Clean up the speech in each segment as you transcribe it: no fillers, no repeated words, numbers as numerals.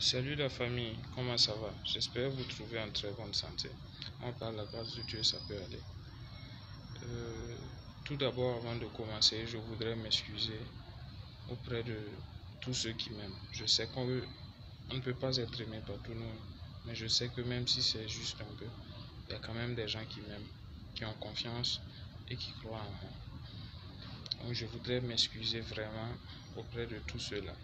Salut la famille, comment ça va? J'espère vous trouver en très bonne santé. Moi, par la grâce de Dieu, ça peut aller. Euh, Tout d'abord, avant de commencer, je voudrais m'excuser auprès de tous ceux qui m'aiment. Je sais qu'on ne peut pas être aimé par tout le monde, mais je sais que même si c'est juste un peu, il y a quand même des gens qui m'aiment, qui ont confiance et qui croient en moi. Donc, je voudrais m'excuser vraiment auprès de tous ceux-là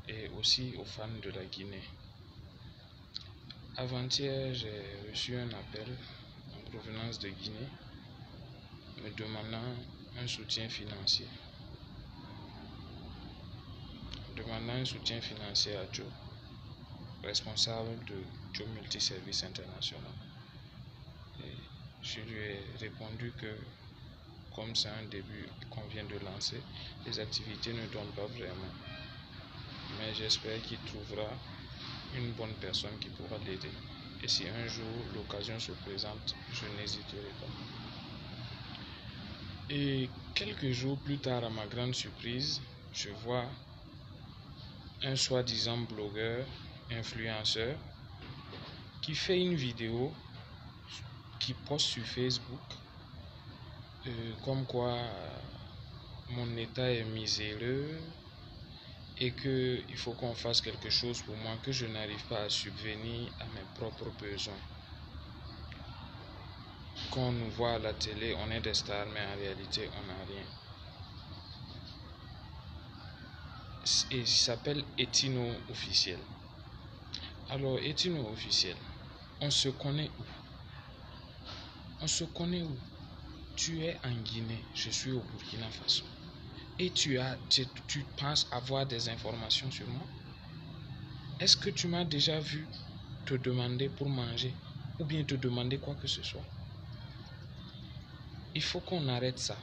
et aussi aux fans de la Guinée. Avant-hier, j'ai reçu un appel en provenance de Guinée me demandant un soutien financier. À Joe, responsable de Joe Multiservice International. Et je lui ai répondu que comme c'est un début qu'on vient de lancer, les activités ne tombent pas vraiment. Mais j'espère qu'il trouvera une bonne personne qui pourra l'aider. Et si un jour l'occasion se présente, je n'hésiterai pas. Et quelques jours plus tard, à ma grande surprise, je vois un soi-disant blogueur, influenceur, qui fait une vidéo, qui poste sur Facebook, comme quoi mon état est miséreux et qu'il faut qu'on fasse quelque chose pour moi, que je n'arrive pas à subvenir à mes propres besoins. Quand on nous voit à la télé, on est des stars, mais en réalité, on n'a rien. Et il s'appelle Etino Officiel. Alors, Etino Officiel, on se connaît où? On se connaît où? Tu es en Guinée, je suis au Burkina Faso. Et tu penses avoir des informations sur moi? Est-ce que tu m'as déjà vu te demander pour manger ou bien te demander quoi que ce soit? Il faut qu'on arrête ça.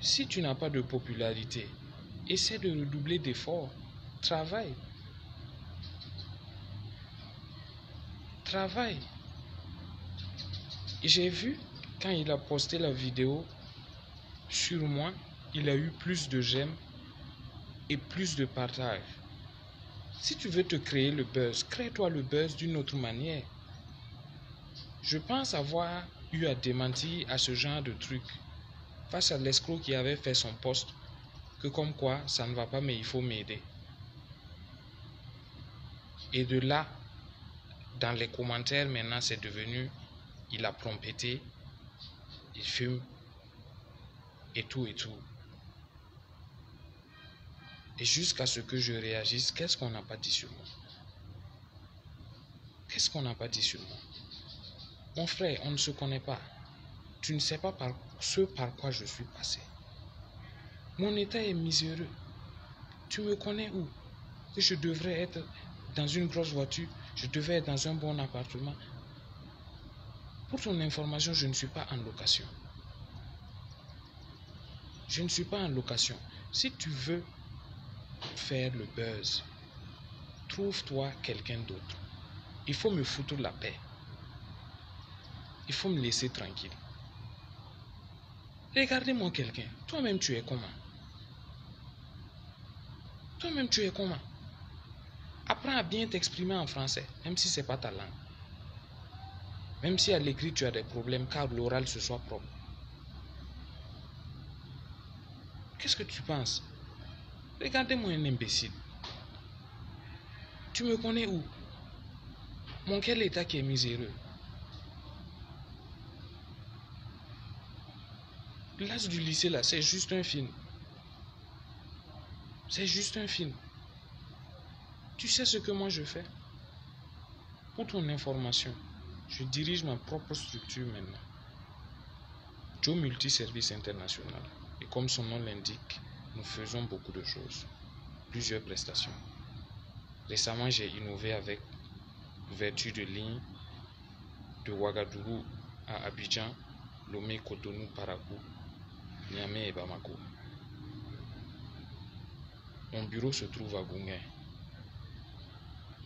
Si tu n'as pas de popularité, essaie de redoubler d'efforts. Travaille. J'ai vu quand il a posté la vidéo sur moi, il a eu plus de j'aime et plus de partage. Si tu veux te créer le buzz, crée-toi le buzz d'une autre manière. Je pense avoir eu à démentir à ce genre de truc face à l'escroc qui avait fait son post que comme quoi ça ne va pas mais il faut m'aider. Et de là, dans les commentaires maintenant c'est devenu il a trompé, il fume et tout et tout. Et jusqu'à ce que je réagisse, qu'est-ce qu'on n'a pas dit sur moi? Qu'est-ce qu'on n'a pas dit sur moi? Mon frère, on ne se connaît pas. Tu ne sais pas ce par quoi je suis passé. Mon état est miséreux. Tu me connais où? Que je devrais être dans une grosse voiture, je devrais être dans un bon appartement. Pour ton information, je ne suis pas en location. Je ne suis pas en location. Si tu veux faire le buzz, trouve-toi quelqu'un d'autre. Il faut me foutre la paix. Il faut me laisser tranquille. Regardez-moi quelqu'un. Toi-même, tu es comment? Toi-même, tu es comment? Apprends à bien t'exprimer en français, même si ce n'est pas ta langue. Même si à l'écrit, tu as des problèmes, car l'oral ce soit propre. Qu'est-ce que tu penses? Regardez-moi un imbécile. Tu me connais où? Mon quel état qui est miséreux? L'âge du lycée là, c'est juste un film. C'est juste un film. Tu sais ce que moi je fais? Pour ton information, je dirige ma propre structure maintenant. Joe Multiservice International. Et comme son nom l'indique, nous faisons beaucoup de choses. Plusieurs prestations. Récemment, j'ai innové avec l'ouverture de lignes de Ouagadougou à Abidjan, Lomé, Cotonou, Parakou, Niamey et Bamako. Mon bureau se trouve à Gounguin,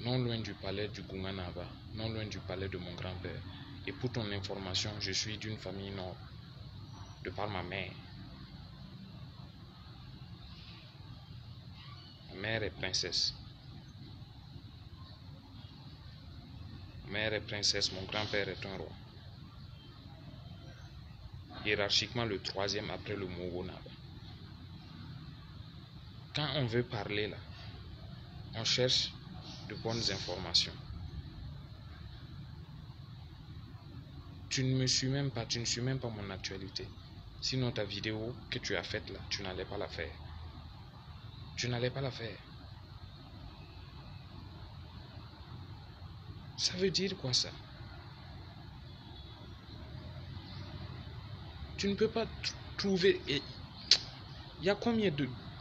non loin du palais du Gounganaba, non loin du palais de mon grand-père. Et pour ton information, je suis d'une famille noble, de par ma mère. Ma mère est princesse. Ma mère est princesse, mon grand-père est un roi. Hiérarchiquement le troisième après le Mogonaba. Quand on veut parler là, on cherche de bonnes informations. Tu ne me suis même pas, tu ne suis même pas mon actualité. Sinon ta vidéo que tu as faite là, tu n'allais pas la faire. Tu n'allais pas la faire. Ça veut dire quoi ça? Tu ne peux pas trouver... Il y a combien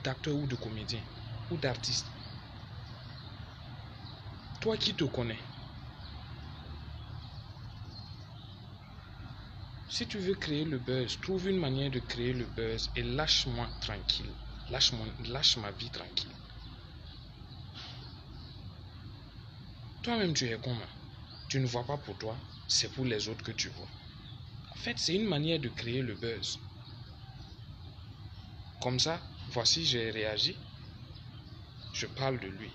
d'acteurs ou de comédiens ou d'artistes? Toi qui te connais. Si tu veux créer le buzz, trouve une manière de créer le buzz et lâche-moi tranquille. Lâche ma vie tranquille. Toi-même, tu es comment? Tu ne vois pas pour toi, c'est pour les autres que tu vois. En fait, c'est une manière de créer le buzz. Comme ça, voici, j'ai réagi. Je parle de lui.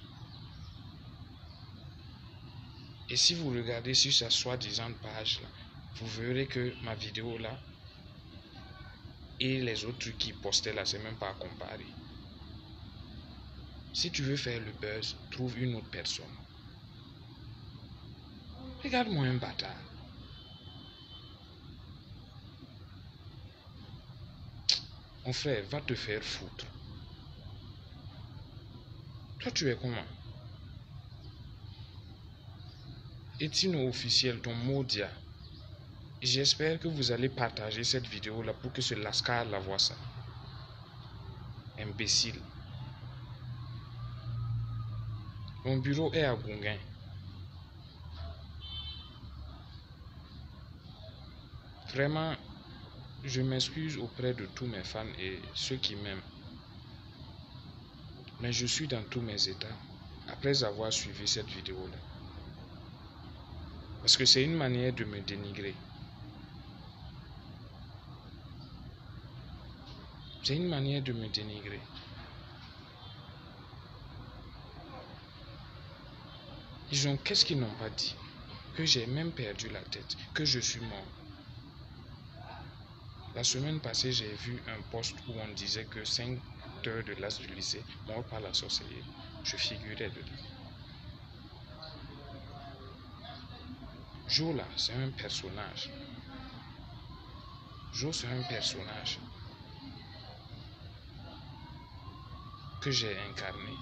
Et si vous regardez sur sa soi-disant page, là, vous verrez que ma vidéo là et les autres trucs qu'il postait là, c'est même pas à comparer. Si tu veux faire le buzz, trouve une autre personne. Regarde-moi un bâtard. Mon frère, va te faire foutre. Toi, tu es comment? Etino officiel, ton Modia. J'espère que vous allez partager cette vidéo là pour que ce lascar la voie ça. Imbécile. Mon bureau est à Gungain. Vraiment, je m'excuse auprès de tous mes fans et ceux qui m'aiment. Mais je suis dans tous mes états après avoir suivi cette vidéo là. Parce que c'est une manière de me dénigrer. C'est une manière de me dénigrer. Ils ont, qu'est-ce qu'ils n'ont pas dit? Que j'ai même perdu la tête, que je suis mort. La semaine passée, j'ai vu un post où on disait que 5 heures de l'as du lycée, mort par la sorcellerie. Je figurais dedans. Jo là, c'est un personnage. Jo, c'est un personnage que j'ai incarné.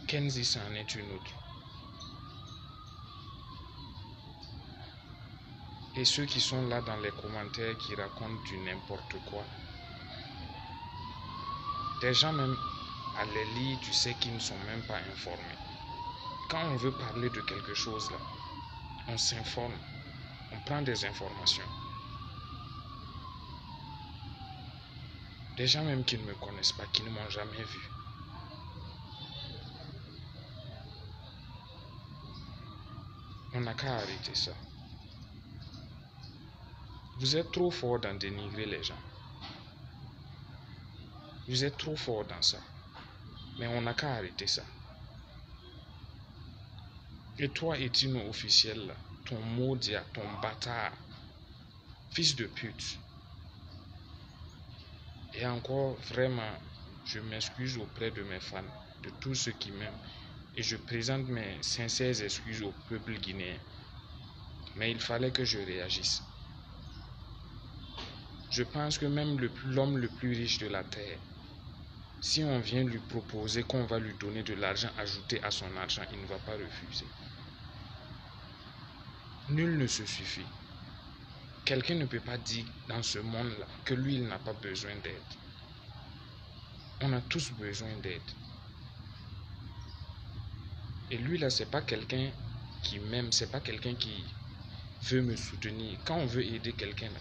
Kenzie, c'en est une autre. Et ceux qui sont là dans les commentaires qui racontent du n'importe quoi. Des gens même à les lire, tu sais qu'ils ne sont même pas informés. Quand on veut parler de quelque chose là, on s'informe, on prend des informations. Des gens même qui ne me connaissent pas, qui ne m'ont jamais vu. On n'a qu'à arrêter ça. Vous êtes trop fort dans dénigrer les gens. Vous êtes trop fort dans ça. Mais on n'a qu'à arrêter ça. Et toi, Etino officiel, là, ton Modia, ton bâtard, fils de pute. Et encore, vraiment, je m'excuse auprès de mes fans, de tous ceux qui m'aiment. Et je présente mes sincères excuses au peuple guinéen. Mais il fallait que je réagisse. Je pense que même l'homme le plus riche de la terre, si on vient lui proposer qu'on va lui donner de l'argent ajouté à son argent, il ne va pas refuser. Nul ne se suffit. Quelqu'un ne peut pas dire dans ce monde-là que lui, il n'a pas besoin d'aide. On a tous besoin d'aide. Et lui, là, c'est pas quelqu'un qui m'aime, c'est pas quelqu'un qui veut me soutenir. Quand on veut aider quelqu'un, là,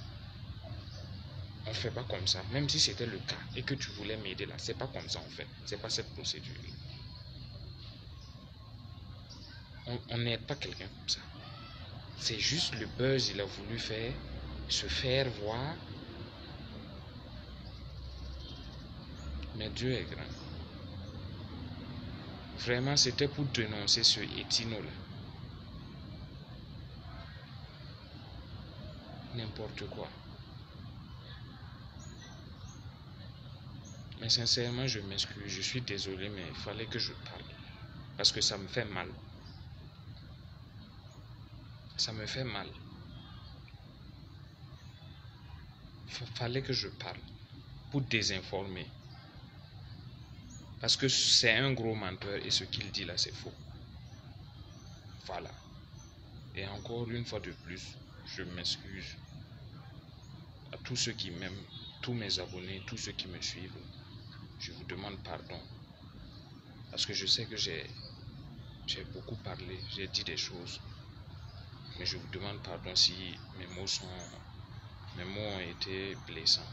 on fait pas comme ça. Même si c'était le cas et que tu voulais m'aider là, c'est pas comme ça en fait. C'est pas cette procédure. On n'aide pas quelqu'un comme ça. C'est juste le buzz, il a voulu faire, se faire voir. Mais Dieu est grand. Vraiment, c'était pour dénoncer ce Etino-là. N'importe quoi. Mais sincèrement, je m'excuse. Je suis désolé, mais il fallait que je parle. Parce que ça me fait mal. Ça me fait mal. Fallait que je parle. Pour désinformer. Parce que c'est un gros menteur et ce qu'il dit là, c'est faux. Voilà. Et encore une fois de plus, je m'excuse à tous ceux qui m'aiment, tous mes abonnés, tous ceux qui me suivent. Je vous demande pardon. Parce que je sais que j'ai beaucoup parlé, j'ai dit des choses. Mais je vous demande pardon si mes mots ont été blessants.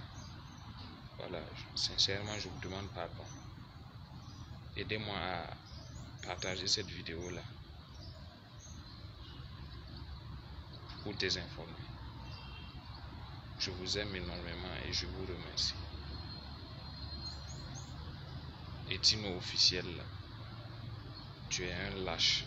Voilà, sincèrement, je vous demande pardon. Aidez-moi à partager cette vidéo-là pour désinformer. Je vous aime énormément et je vous remercie. Etino officiel, là, tu es un lâche.